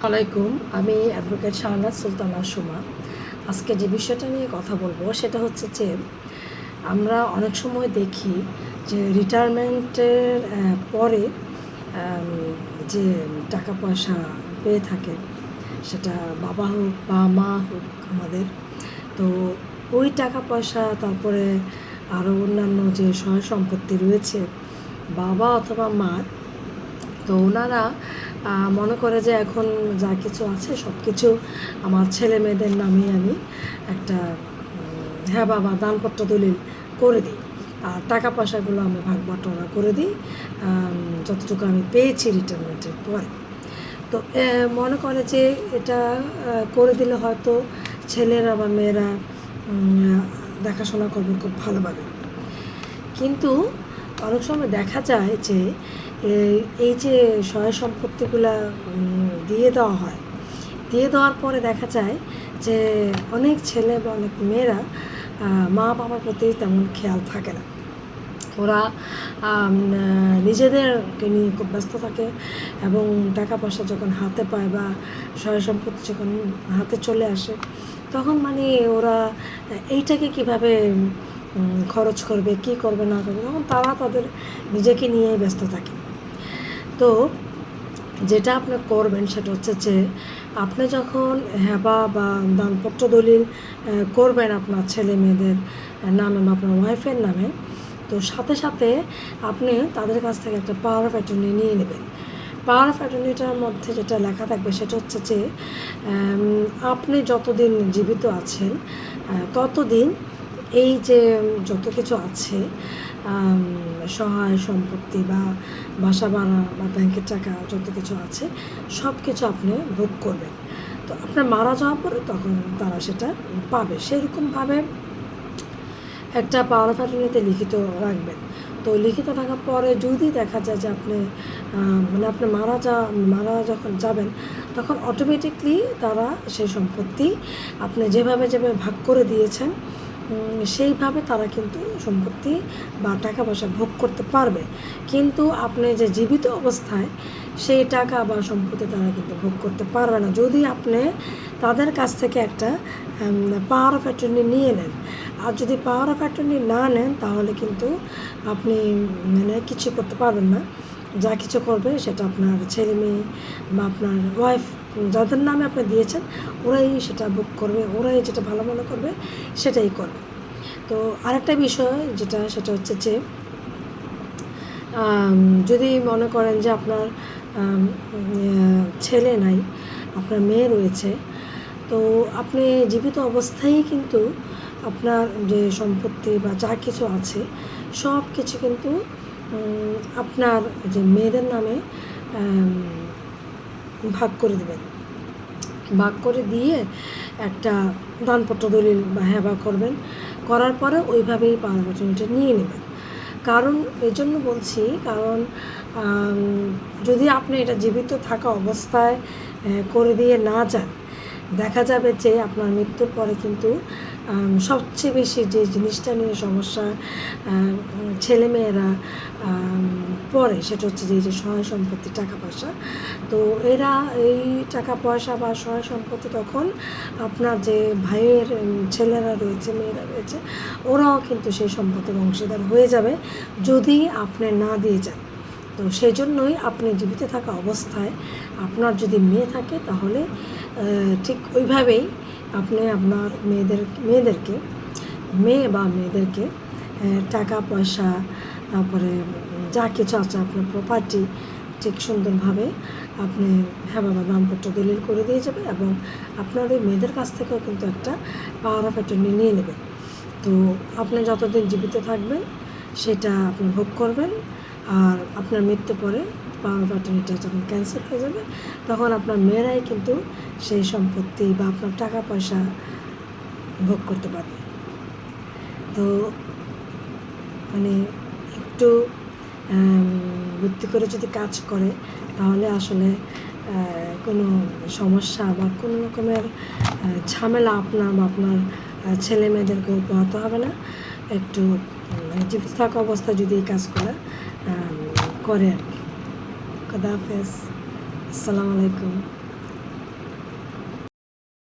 আলাইকুম, আমি অ্যাডভোকেট শাহনাজ সুলতানা সুমা। আজকে যে বিষয়টা নিয়ে কথা বলবো সেটা হচ্ছে যে আমরা অনেক সময় দেখি যে রিটায়ারমেন্টের পরে যে টাকা পয়সা পেয়ে থাকে, সেটা বাবা হোক বা মা হোক আমাদের, তো ওই টাকা পয়সা তারপরে আরও অন্যান্য যে সয় সম্পত্তি রয়েছে বাবা অথবা মার, তো ওনারা মনে করে যে এখন যা কিছু আছে সব কিছু আমার ছেলে মেয়েদের নামে আমি একটা হ্যাঁ বাবা দানপত্র দলিল করে দিই, আর টাকা পয়সাগুলো আমি ভাগ বাটোয়ারা করে দিই যতটুকু আমি পেয়েছি রিটায়ারমেন্টের পরে। তো মনে করে যে এটা করে দিলে হয়তো ছেলেরা বা মেয়েরা দেখাশোনা করবে খুব ভালোভাবে। কিন্তু অনেক সময় দেখা যায় যে এই যে সয় সম্পত্তিগুলা দিয়ে দেওয়া হয়, দিয়ে দেওয়ার পরে দেখা যায় যে অনেক ছেলে বা অনেক মেয়েরা মা বাবার প্রতি তেমন খেয়াল থাকে না। ওরা নিজেদেরকে নিয়ে খুব ব্যস্ত থাকে এবং টাকা পয়সা যখন হাতে পায় বা সয় সম্পত্তি যখন হাতে চলে আসে, তখন মানে ওরা এইটাকে কিভাবে খরচ করবে, কি করবে না করবে, তখন তারা তাদের নিজেকে নিয়েই ব্যস্ত থাকে। তো যেটা আপনি করবেন সেটা হচ্ছে যে আপনি যখন হেবা বা দানপত্র দলিল করবেন আপনার ছেলে মেয়েদের নামে বা আপনার ওয়াইফের নামে, তো সাথে সাথে আপনি তাদের কাছ থেকে একটা পাওয়ার অফ অ্যাটর্নি নিয়ে নেবেন। পাওয়ার অফ অ্যাটর্নিটার মধ্যে যেটা লেখা থাকবে সেটা হচ্ছে যে আপনি যতদিন জীবিত আছেন ততদিন এই যে যত কিছু আছে সহায় সম্পত্তি বা বাসা ভাড়া বা ব্যাংকের টাকা যত কিছু আছে সব কিছু আপনি ভোগ করবেন। তো আপনার মারা যাওয়ার পরে তখন তারা সেটা পাবে, সেরকমভাবে একটা পাওয়ার অফ অ্যাটর্নিতে লিখিত রাখবেন। তো লিখিত রাখার পরে যদি দেখা যায় যে আপনি মানে আপনি মারা যখন যাবেন তখন অটোমেটিকলি তারা সেই সম্পত্তি আপনি যেভাবে ভাগ করে দিয়েছেন সেইভাবে তারা কিন্তু সম্পত্তি বা টাকা পয়সা ভোগ করতে পারবে। কিন্তু আপনি যে জীবিত অবস্থায় সেই টাকা বা সম্পত্তি তারা কিন্তু ভোগ করতে পারবে না, যদি আপনি তাদের কাছ থেকে একটা পাওয়ার অফ অ্যাটর্নি নিয়ে নেন। আর যদি পাওয়ার অফ অ্যাটর্নি না নেন তাহলে কিন্তু আপনি মানে কিছু করতে পারবেন না। যা কিছু করবে সেটা আপনার ছেলে মেয়ে বা আপনার ওয়াইফ যাদের নামে আপনি দিয়েছেন ওরাই সেটা বুক করবে, ওরাই যেটা ভালো মনে করবে সেটাই করবে। তো আরেকটা বিষয় সেটা হচ্ছে যে যদি মনে করেন যে আপনার ছেলে নাই, আপনার মেয়ে রয়েছে, তো আপনি জীবিত অবস্থায় কিন্তু আপনার যে সম্পত্তি বা যা কিছু আছে সব কিছু কিন্তু আপনার যে মেয়েদের নামে ভাগ করে দেবেন। ভাগ করে দিয়ে একটা দানপত্র দলিল বা হেবা করবেন, করার পরে ওইভাবেই পাওয়ার অপরচুনিটি নিয়ে নেবেন। কারণ এই জন্য বলছি, কারণ যদি আপনি এটা জীবিত থাকা অবস্থায় করে দিয়ে না যান, দেখা যাবে যে আপনার মৃত্যুর পরে কিন্তু সবচেয়ে বেশি যে জিনিসটা নিয়ে সমস্যা ছেলেমেয়েরা পড়ে সেটা হচ্ছে যে সহায় সম্পত্তি টাকা পয়সা। তো এরা এই টাকা পয়সা বা সহায় সম্পত্তি তখন আপনার যে ভাইয়ের ছেলেরা রয়েছে, মেয়েরা রয়েছে, ওরাও কিন্তু সেই সম্পত্তির অংশীদার হয়ে যাবে যদি আপনি না দিয়ে যান। তো সেই জন্যই আপনি জীবিত থাকা অবস্থায় আপনার যদি মেয়ে থাকে তাহলে ঠিক ওইভাবেই আপনি আপনার মেয়েদেরকে টাকা পয়সা তারপরে যা কিছু আছে আপনার প্রপার্টি ঠিক সুন্দরভাবে আপনি হ্যাঁ বাবা দানপত্র দলিল করে দিয়ে যাবেন এবং আপনার ওই মেয়েদের কাছ থেকেও কিন্তু একটা পাওয়ার অফ অ্যাটর্নি নিয়ে নেবেন। তো আপনি যতদিন জীবিত থাকবেন সেটা আপনি ভোগ করবেন, আর আপনার মৃত্যু পরে পাওয়ার অফ অ্যাটর্নিটা যখন ক্যান্সেল হয়ে যাবে তখন আপনার মেয়েরাই কিন্তু সেই সম্পত্তি বা আপনার টাকা পয়সা ভোগ করতে পারবে। তো মানে একটু বুদ্ধি করে যদি কাজ করে তাহলে আসলে কোনো সমস্যা বা কোনো রকমের ঝামেলা আপনার বা আপনার ছেলে মেয়েদেরকেও পোহাতে হবে না। একটু মানে জীবিত থাকা অবস্থায় যদি এই কাজগুলো করে আর কি। খোদা হাফেজ, আসসালামু আলাইকুম।